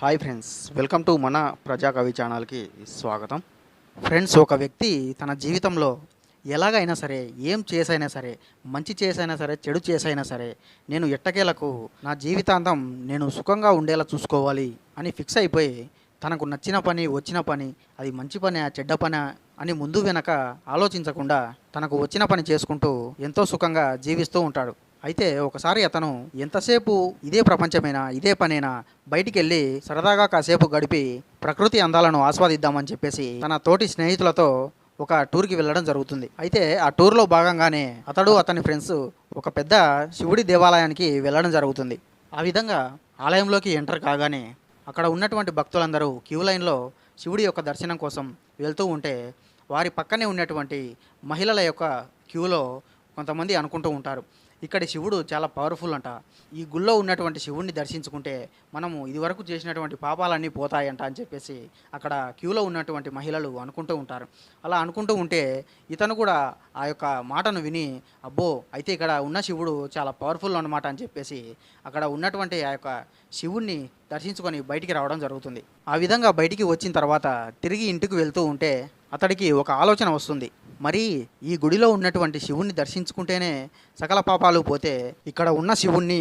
Hi friends, welcome to మన ప్రజా కవి ఛానల్కి స్వాగతం. ఫ్రెండ్స్, ఒక వ్యక్తి తన జీవితంలో ఎలాగైనా సరే, ఏం చేసైనా సరే, మంచి చేసైనా సరే, చెడు చేసైనా సరే, నేను ఎట్టకేలకు నా జీవితాంతం నేను సుఖంగా ఉండేలా చూసుకోవాలి అని ఫిక్స్ అయిపోయి తనకు నచ్చిన పని, వచ్చిన పని, అది మంచి పని చెడ్డ పని అని ముందు వెనక ఆలోచించకుండా తనకు వచ్చిన పని చేసుకుంటూ ఎంతో సుఖంగా జీవిస్తూ ఉంటాడు. అయితే ఒకసారి అతను ఎంతసేపు ఇదే ప్రపంచమేనా, ఇదే పనేనా, బయటికి వెళ్ళి సరదాగా కాసేపు గడిపి ప్రకృతి అందాలను ఆస్వాదిద్దామని చెప్పేసి తన తోటి స్నేహితులతో ఒక టూర్కి వెళ్ళడం జరుగుతుంది. అయితే ఆ టూర్లో భాగంగానే అతని ఫ్రెండ్స్ ఒక పెద్ద శివుడి దేవాలయానికి వెళ్ళడం జరుగుతుంది. ఆ విధంగా ఆలయంలోకి ఎంటర్ కాగానే అక్కడ ఉన్నటువంటి భక్తులందరూ క్యూ లైన్లో శివుడి యొక్క దర్శనం కోసం వెళ్తూ ఉంటే వారి పక్కనే ఉన్నటువంటి మహిళల యొక్క క్యూలో కొంతమంది అనుకుంటూ ఉంటారు, ఇక్కడి శివుడు చాలా పవర్ఫుల్ అంట, ఈ గుళ్ళో ఉన్నటువంటి శివుడిని దర్శించుకుంటే మనము ఇదివరకు చేసినటువంటి పాపాలన్నీ పోతాయంట అని చెప్పేసి అక్కడ క్యూలో ఉన్నటువంటి మహిళలు అనుకుంటూ ఉంటారు. అలా అనుకుంటూ ఉంటే ఇతను కూడా ఆ యొక్క మాటను విని, అబ్బో అయితే ఇక్కడ ఉన్న శివుడు చాలా పవర్ఫుల్ అన్నమాట అని చెప్పేసి అక్కడ ఉన్నటువంటి ఆ యొక్క శివుణ్ణి దర్శించుకొని బయటికి రావడం జరుగుతుంది. ఆ విధంగా బయటికి వచ్చిన తర్వాత తిరిగి ఇంటికి వెళ్తూ ఉంటే అతడికి ఒక ఆలోచన వస్తుంది. మరి ఈ గుడిలో ఉన్నటువంటి శివుణ్ణి దర్శించుకుంటేనే సకల పాపాలు పోతే, ఇక్కడ ఉన్న శివుణ్ణి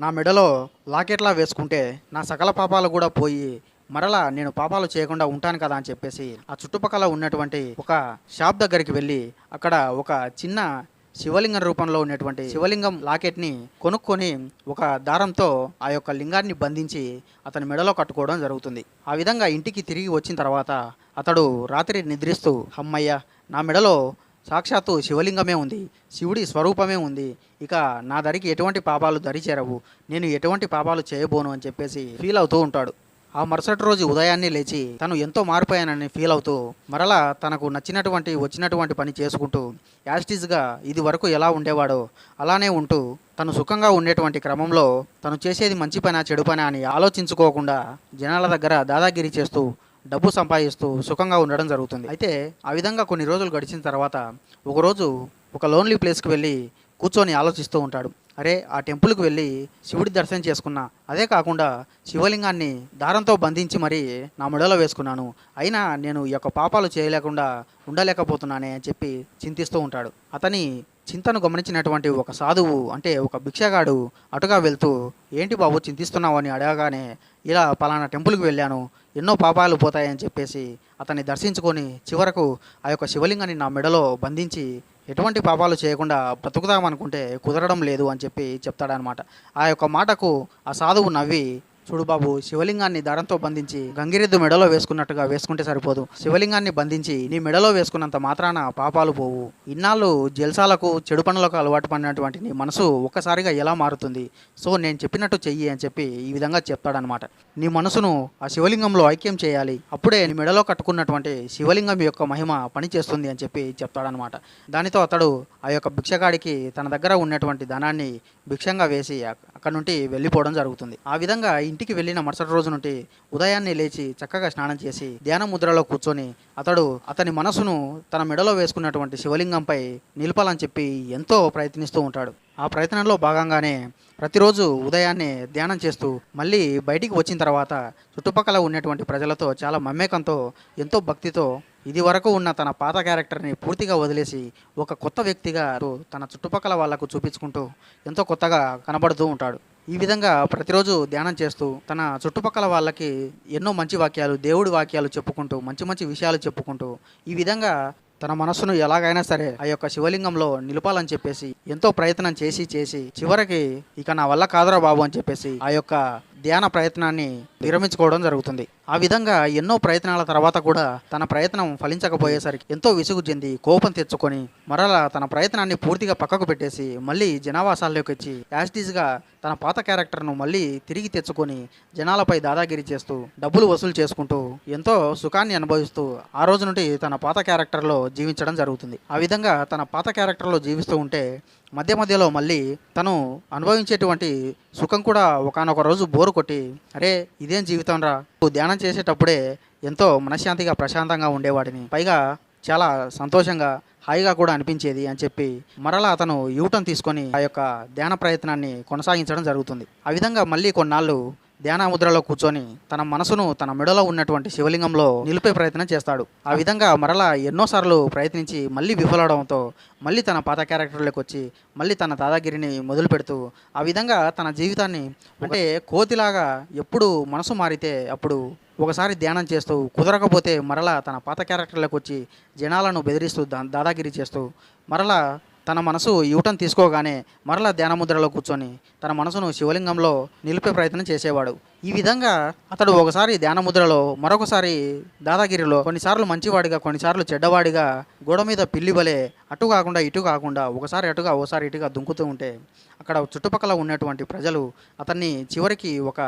నా మెడలో లాకెట్లా వేసుకుంటే నా సకల పాపాలు కూడా పోయి మరలా నేను పాపాలు చేయకుండా ఉంటాను కదా అని చెప్పేసి ఆ చుట్టుపక్కల ఉన్నటువంటి ఒక షాప్ దగ్గరికి వెళ్ళి అక్కడ ఒక చిన్న శివలింగం రూపంలో ఉన్నటువంటి శివలింగం లాకెట్ని కొనుక్కొని ఒక దారంతో ఆ యొక్క లింగాన్ని బంధించి అతని మెడలో కట్టుకోవడం జరుగుతుంది. ఆ విధంగా ఇంటికి తిరిగి వచ్చిన తర్వాత అతడు రాత్రి నిద్రిస్తూ, అమ్మయ్య, నా మెడలో సాక్షాత్తు శివలింగమే ఉంది, శివుడి స్వరూపమే ఉంది, ఇక నా దరికి ఎటువంటి పాపాలు దరిచేరవు, నేను ఎటువంటి పాపాలు చేయబోను అని చెప్పేసి ఫీల్ అవుతూ ఉంటాడు. ఆ మరుసటి రోజు ఉదయాన్నే లేచి తను ఎంతో మారిపోయానని ఫీల్ అవుతూ మరలా తనకు నచ్చినటువంటి వచ్చినటువంటి పని చేసుకుంటూ యాస్టీజ్గా ఇది వరకు ఎలా ఉండేవాడో అలానే ఉంటూ తను సుఖంగా ఉండేటువంటి క్రమంలో తను చేసేది మంచి పనా చెడు పనా అని ఆలోచించుకోకుండా జనాల దగ్గర దాదాగిరి చేస్తూ డబ్బు సంపాదిస్తూ సుఖంగా ఉండడం జరుగుతుంది. అయితే ఆ విధంగా కొన్ని రోజులు గడిచిన తర్వాత ఒకరోజు ఒక లోన్లీ ప్లేస్కి వెళ్ళి కూర్చొని ఆలోచిస్తూ ఉంటాడు. అరే, ఆ టెంపుల్కి వెళ్ళి శివుడి దర్శనం చేసుకున్నా, అదే కాకుండా శివలింగాన్ని దారంతో బంధించి మరీ నా మెడలో వేసుకున్నాను, అయినా నేను ఈ యొక్క పాపాలు చేయలేకుండా ఉండలేకపోతున్నానే అని చెప్పి చింతిస్తూ ఉంటాడు. అతని చింతను గమనించినటువంటి ఒక సాధువు, అంటే ఒక భిక్షగాడు అటుగా వెళ్తూ, ఏంటి బాబు చింతిస్తున్నావు అని అడగగానే, ఇలా పలానా టెంపుల్కి వెళ్ళాను, ఎన్నో పాపాలు పోతాయని చెప్పేసి అతన్ని దర్శించుకొని చివరకు ఆ యొక్క శివలింగాన్ని నా మెడలో బంధించి ఎటువంటి పాపాలు చేయకుండా బ్రతుకుదామనుకుంటే కుదరడం లేదు అని చెప్పి చెప్తాడనమాట. ఆ యొక్క మాటకు ఆ సాధువు నవ్వి, చూడు బాబు, శివలింగాన్ని దారంతో బంధించి గంగిరెద్దు మెడలో వేసుకున్నట్టుగా వేసుకుంటే సరిపోదు, శివలింగాన్ని బంధించి నీ మెడలో వేసుకున్నంత మాత్రాన పాపాలు పోవు, ఇన్నాళ్ళు జల్సాలకు చెడు పనులకు అలవాటు పడినటువంటి నీ మనసు ఒక్కసారిగా ఎలా మారుతుంది, సో నేను చెప్పినట్టు చెయ్యి అని చెప్పి ఈ విధంగా చెప్తాడనమాట. నీ మనసును ఆ శివలింగంలో ఐక్యం చేయాలి, అప్పుడే నీ మెడలో కట్టుకున్నటువంటి శివలింగం యొక్క మహిమ పనిచేస్తుంది అని చెప్పి చెప్తాడనమాట. దానితో అతడు ఆ యొక్క భిక్షగాడికి తన దగ్గర ఉన్నటువంటి ధనాన్ని భిక్షంగా వేసి అక్కడ నుండి వెళ్ళిపోవడం జరుగుతుంది. ఆ విధంగా ఇంటికి వెళ్ళిన మరుసటి రోజు నుండి ఉదయాన్నే లేచి చక్కగా స్నానం చేసి ధ్యాన ముద్రలో కూర్చొని అతని మనసును తన మెడలో వేసుకున్నటువంటి శివలింగంపై నిలపాలని చెప్పి ఎంతో ప్రయత్నిస్తూ ఉంటాడు. ఆ ప్రయత్నంలో భాగంగానే ప్రతిరోజు ఉదయాన్నే ధ్యానం చేస్తూ మళ్ళీ బయటికి వచ్చిన తర్వాత చుట్టుపక్కల ఉన్నటువంటి ప్రజలతో చాలా మమేకంతో ఎంతో భక్తితో ఇది వరకు ఉన్న తన పాత క్యారెక్టర్ని పూర్తిగా వదిలేసి ఒక కొత్త వ్యక్తిగా తన చుట్టుపక్కల వాళ్లకు చూపించుకుంటూ ఎంతో కొత్తగా కనబడుతూ ఉంటాడు. ఈ విధంగా ప్రతిరోజు ధ్యానం చేస్తూ తన చుట్టుపక్కల వాళ్ళకి ఎన్నో మంచి వాక్యాలు, దేవుడి వాక్యాలు చెప్పుకుంటూ మంచి మంచి విషయాలు చెప్పుకుంటూ ఈ విధంగా తన మనస్సును ఎలాగైనా సరే ఆ యొక్క శివలింగంలో నిలపాలని చెప్పేసి ఎంతో ప్రయత్నం చేసి చివరికి ఇక నా వల్ల కాదురా బాబు అని చెప్పేసి ఆ యొక్క ధ్యాన ప్రయత్నాన్ని విరమించుకోవడం జరుగుతుంది. ఆ విధంగా ఎన్నో ప్రయత్నాల తర్వాత కూడా తన ప్రయత్నం ఫలించకపోయేసరికి ఎంతో విసుగు చెంది కోపం తెచ్చుకొని మరలా తన ప్రయత్నాన్ని పూర్తిగా పక్కకు పెట్టేసి మళ్ళీ జనావాసాల్లోకి వచ్చి యాస్టీజ్గా తన పాత క్యారెక్టర్ను మళ్ళీ తిరిగి తెచ్చుకొని జనాలపై దాదాగిరి చేస్తూ డబ్బులు వసూలు చేసుకుంటూ ఎంతో సుఖాన్ని అనుభవిస్తూ ఆ రోజు నుండి తన పాత క్యారెక్టర్లో జీవించడం జరుగుతుంది. ఆ విధంగా తన పాత క్యారెక్టర్లో జీవిస్తూ ఉంటే మధ్యలో మళ్ళీ తను అనుభవించేటువంటి సుఖం కూడా ఒకానొక రోజు బోరు కొట్టి, అరే ఇదేం జీవితం రా, ధ్యానం చేసేటప్పుడే ఎంతో మనశ్శాంతిగా ప్రశాంతంగా ఉండేవాడిని, పైగా చాలా సంతోషంగా హాయిగా కూడా అనిపించేది అని చెప్పి మరలా అతను యూటర్న్ తీసుకొని ఆ యొక్క ధ్యాన ప్రయత్నాన్ని కొనసాగించడం జరుగుతుంది. ఆ విధంగా మళ్ళీ కొన్నాళ్ళు ధ్యాన ముద్రలో కూర్చొని తన మనసును తన మెడలో ఉన్నటువంటి శివలింగంలో నిలిపే ప్రయత్నం చేస్తాడు. ఆ విధంగా మరలా ఎన్నోసార్లు ప్రయత్నించి మళ్ళీ విఫలవడంతో మళ్ళీ తన పాత క్యారెక్టర్లోకి వచ్చి మళ్ళీ తన దాదాగిరిని మొదలు పెడుతూ ఆ విధంగా తన జీవితాన్ని అంటే కోతిలాగా ఎప్పుడు మనసు మారితే అప్పుడు ఒకసారి ధ్యానం చేస్తూ కుదరకపోతే మరలా తన పాత క్యారెక్టర్లోకి వచ్చి జనాలను బెదిరిస్తూ దాదాగిరి చేస్తూ మరలా తన మనసు యూటర్న్ తీసుకోగానే మరలా ధ్యానముద్రలో కూర్చొని తన మనసును శివలింగంలో నిలిపే ప్రయత్నం చేసేవాడు. ఈ విధంగా అతడు ఒకసారి ధ్యానముద్రలో మరొకసారి దాదాగిరిలో కొన్నిసార్లు మంచివాడిగా కొన్నిసార్లు చెడ్డవాడిగా గోడ మీద పిల్లి వలె అటు కాకుండా ఇటు కాకుండా ఒకసారి అటుగా ఒకసారి ఇటుగా దుంకుతూ ఉంటే అక్కడ చుట్టుపక్కల ఉన్నటువంటి ప్రజలు అతన్ని చివరికి ఒక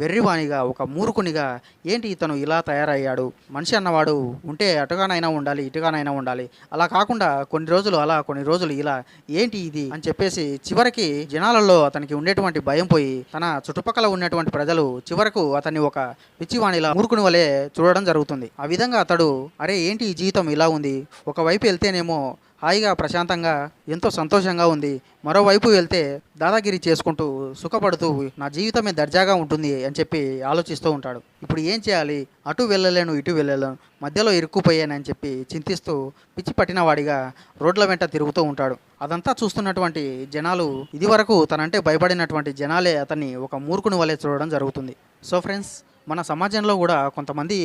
వెర్రివాణిగా ఒక మూర్ఖునిగా ఏంటి ఇతను ఇలా తయారయ్యాడు, మనిషి అన్నవాడు ఉంటే అటుగానైనా ఉండాలి ఇటుగానైనా ఉండాలి, అలా కాకుండా కొన్ని రోజులు అలా కొన్ని రోజులు ఇలా ఏంటి ఇది అని చెప్పేసి చివరికి జనాలలో అతనికి ఉండేటువంటి భయం పోయి తన చుట్టుపక్కల ఉన్నటువంటి ప్రజలు చివరకు అతన్ని ఒక పిచ్చివాణిలా మూర్ఖుని వలె చూడడం జరుగుతుంది. ఆ విధంగా అతడు అరే ఏంటి ఈ జీవితం ఇలా ఉంది, ఒకవైపు వెళ్తేనేమో హాయిగా ప్రశాంతంగా ఎంతో సంతోషంగా ఉంది, మరోవైపు వెళ్తే దాదాగిరి చేసుకుంటూ సుఖపడుతూ నా జీవితమే దర్జాగా ఉంటుంది అని చెప్పి ఆలోచిస్తూ ఉంటాడు. ఇప్పుడు ఏం చేయాలి, అటు వెళ్ళలేను ఇటు వెళ్ళలేను, మధ్యలో ఇరుక్కుపోయానని చెప్పి చింతిస్తూ పిచ్చి పట్టిన వాడిగా రోడ్ల వెంట తిరుగుతూ ఉంటాడు. అదంతా చూస్తున్నటువంటి జనాలు ఇదివరకు తనంటే భయపడినటువంటి జనాలే అతన్ని ఒక మూర్ఖుని వలె చూడడం జరుగుతుంది. సో ఫ్రెండ్స్, మన సమాజంలో కూడా కొంతమంది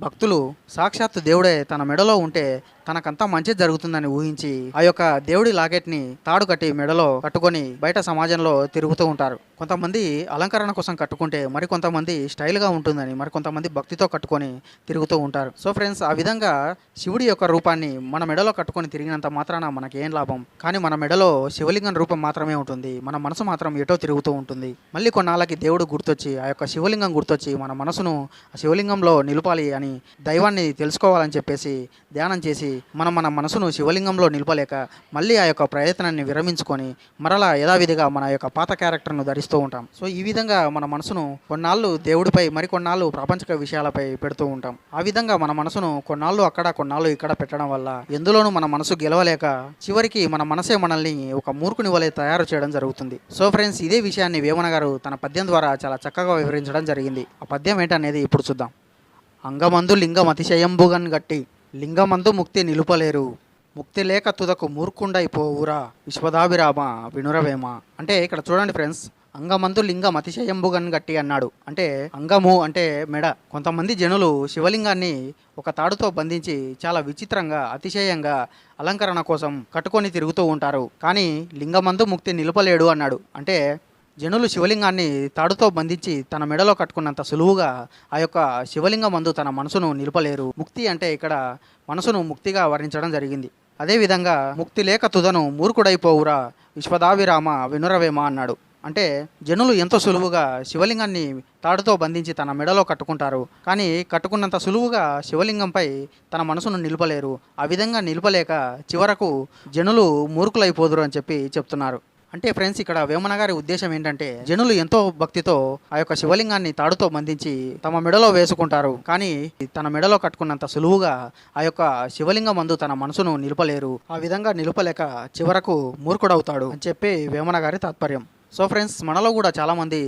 భక్తులు సాక్షాత్తు దేవుడే తన మెడలో ఉంటే తనకంతా మంచి జరుగుతుందని ఊహించి ఆ యొక్క దేవుడి లాకెట్ని తాడు కట్టి మెడలో కట్టుకొని బయట సమాజంలో తిరుగుతూ ఉంటారు. కొంతమంది అలంకరణ కోసం కట్టుకుంటే మరికొంతమంది స్టైల్గా ఉంటుందని మరికొంతమంది భక్తితో కట్టుకొని తిరుగుతూ ఉంటారు. సో ఫ్రెండ్స్, ఆ విధంగా శివుడి యొక్క రూపాన్ని మన మెడలో కట్టుకొని తిరిగినంత మాత్రాన మనకేం లాభం, కానీ మన మెడలో శివలింగం రూపం మాత్రమే ఉంటుంది, మన మనసు మాత్రం ఎటో తిరుగుతూ ఉంటుంది. మళ్ళీ కొన్నాళ్ళకి దేవుడు గుర్తొచ్చి ఆ యొక్క శివలింగం గుర్తొచ్చి మన మనసును ఆ శివలింగంలో నిలపాలి అని దైవాన్ని తెలుసుకోవాలని చెప్పేసి ధ్యానం చేసి మన మనసును శివలింగంలో నిలపలేక మళ్ళీ ఆ యొక్క ప్రయత్నాన్ని విరమించుకొని మరలా యథావిధిగా మన యొక్క పాత క్యారెక్టర్ను ధరిస్తూ ఉంటాం. సో ఈ విధంగా మన మనసును కొన్నాళ్ళు దేవుడిపై మరికొన్నాళ్ళు ప్రాపంచిక విషయాలపై పెడుతూ ఉంటాం. ఆ విధంగా మన మనసును కొన్నాళ్ళు అక్కడ కొన్నాళ్ళు ఇక్కడ పెట్టడం వల్ల ఎందులోనూ మన మనసు గెలవలేక చివరికి మన మనసే మనల్ని ఒక మూర్ఖుని వలె తయారు చేయడం జరుగుతుంది. సో ఫ్రెండ్స్, ఇదే విషయాన్ని వేమన గారు తన పద్యం ద్వారా చాలా చక్కగా వివరించడం జరిగింది. ఆ పద్యం ఏంటనేది ఇప్పుడు చూద్దాం. అంగమందు లింగం అతిశయంబుగన్ గట్టి లింగమందు ముక్తి నిలుపలేరు, ముక్తి లేక తుదకు మూర్ఖుండైపోవురా విశ్వదాభిరామ వినురవేమ. అంటే ఇక్కడ చూడండి ఫ్రెండ్స్, అంగమందు లింగం అతిశయంబుగన్ గట్టి అన్నాడు. అంటే అంగము అంటే మెడ. కొంతమంది జనులు శివలింగాన్ని ఒక తాడుతో బంధించి చాలా విచిత్రంగా అతిశయంగా అలంకరణ కోసం కట్టుకొని తిరుగుతూ ఉంటారు, కానీ లింగమందు ముక్తి నిలుపలేడు అన్నాడు. అంటే జనులు శివలింగాన్ని తాడుతో బంధించి తన మెడలో కట్టుకున్నంత సులువుగా ఆ యొక్క శివలింగమందు తన మనసును నిలపలేరు. ముక్తి అంటే ఇక్కడ మనసును ముక్తిగా వర్ణించడం జరిగింది. అదేవిధంగా ముక్తి లేక తుదను మూర్ఖుడైపోవురా విశ్వదాభిరామ వినురవేమ అన్నాడు. అంటే జనులు ఎంతో సులువుగా శివలింగాన్ని తాడుతో బంధించి తన మెడలో కట్టుకుంటారు, కానీ కట్టుకున్నంత సులువుగా శివలింగంపై తన మనసును నిలపలేరు. ఆ విధంగా నిలపలేక చివరకు జనులు మూర్ఖులైపోదురు అని చెప్పి చెప్తున్నారు. అంటే ఫ్రెండ్స్, ఇక్కడ వేమన గారి ఉద్దేశం ఏంటంటే జనులు ఎంతో భక్తితో ఆ యొక్క శివలింగాన్ని తాడుతో బంధించి తమ మెడలో వేసుకుంటారు, కానీ తన మెడలో కట్టుకున్నంత సులువుగా ఆ యొక్క శివలింగం మందు తన మనసును నిలపలేరు. ఆ విధంగా నిలపలేక చివరకు మూర్ఖుడవుతాడు అని చెప్పి వేమన గారి తాత్పర్యం. సో ఫ్రెండ్స్, మనలో కూడా చాలామంది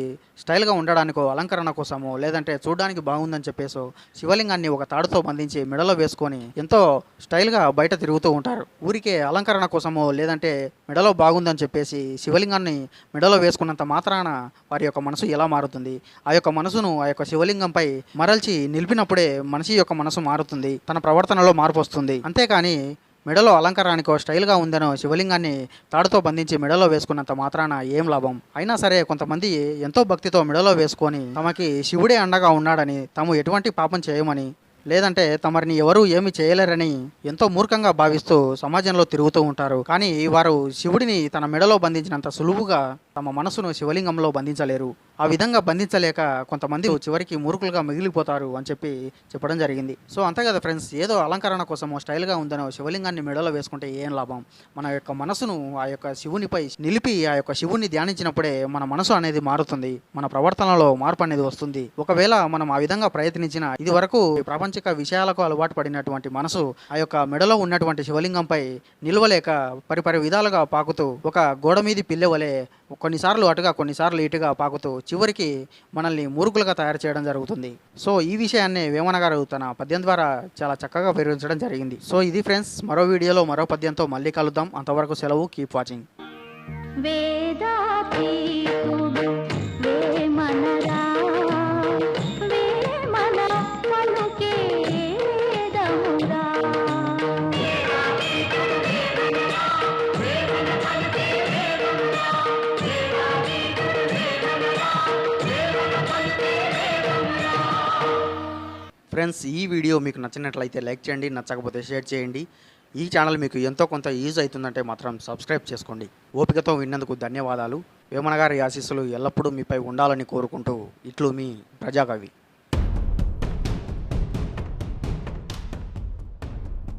స్టైల్గా ఉండడానికో అలంకరణ కోసమో లేదంటే చూడడానికి బాగుందని చెప్పేసో శివలింగాన్ని ఒక తాడుతో బంధించి మెడలో వేసుకొని ఎంతో స్టైల్గా బయట తిరుగుతూ ఉంటారు. ఊరికే అలంకరణ కోసమో లేదంటే మెడలో బాగుందని చెప్పేసి శివలింగాన్ని మెడలో వేసుకున్నంత మాత్రాన వారి యొక్క మనసు ఎలా మారుతుంది? ఆ యొక్క మనసును ఆ యొక్క శివలింగంపై మరల్చి నిలిపినప్పుడే మనిషి యొక్క మనసు మారుతుంది, తన ప్రవర్తనలో మార్పు వస్తుంది. అంతేకాని మెడలో అలంకరణకో స్టైల్గా ఉందనో శివలింగాన్ని తాడుతో బంధించి మెడలో వేసుకున్నంత మాత్రాన ఏం లాభం? అయినా సరే కొంతమంది ఎంతో భక్తితో మెడలో వేసుకొని తమకి శివుడే అండగా ఉన్నాడని, తాము ఎటువంటి పాపం చేయమని లేదంటే తమరిని ఎవరూ ఏమి చేయలేరని ఎంతో మూర్ఖంగా భావిస్తూ సమాజంలో తిరుగుతూ ఉంటారు. కానీ వారు శివుడిని తన మెడలో బంధించినంత సులువుగా తమ మనసును శివలింగంలో బంధించలేరు. ఆ విధంగా బంధించలేక కొంతమంది చివరికి మూర్ఖులుగా మిగిలిపోతారు అని చెప్పి చెప్పడం జరిగింది. సో అంతే కదా ఫ్రెండ్స్, ఏదో అలంకరణ కోసమో స్టైల్గా ఉందనో శివలింగాన్ని మెడలో వేసుకుంటే ఏం లాభం? మన యొక్క మనసును ఆ యొక్క శివునిపై నిలిపి ఆ యొక్క శివుని ధ్యానించినప్పుడే మన మనసు అనేది మారుతుంది, మన ప్రవర్తనలో మార్పు అనేది వస్తుంది. ఒకవేళ మనం ఆ విధంగా ప్రయత్నించిన ఇది వరకు ప్రాపంచిక విషయాలకు అలవాటు పడినటువంటి మనసు ఆ యొక్క మెడలో ఉన్నటువంటి శివలింగంపై నిలవలేక పరిపరి విధాలుగా పాకుతూ ఒక గోడ మీది పిల్లె వలె కొన్నిసార్లు అటుగా కొన్నిసార్లు ఇటుగా పాకుతూ చివరికి మనల్ని మూర్ఖులుగా తయారు చేయడం జరుగుతుంది. సో ఈ విషయాన్ని వేమన గారు తన పద్యం ద్వారా చాలా చక్కగా వివరించడం జరిగింది. సో ఇది ఫ్రెండ్స్, మరో వీడియోలో మరో పద్యంతో మళ్ళీ కలుద్దాం. అంతవరకు సెలవు. Keep watching. వేదాతీతుడు వేమనరా, వేమన పలుకే వేదమురా. ఫ్రెండ్స్, ఈ వీడియో మీకు నచ్చినట్లయితే లైక్ చేయండి, నచ్చకపోతే షేర్ చేయండి. ఈ ఛానల్ మీకు ఎంతో కొంత యూజ్ అవుతుందంటే మాత్రం సబ్స్క్రైబ్ చేసుకోండి. ఓపికతో విన్నందుకు ధన్యవాదాలు. వేమన గారి ఆశీస్సులు ఎల్లప్పుడూ మీపై ఉండాలని కోరుకుంటూ ఇట్లు మీ ప్రజాకవి.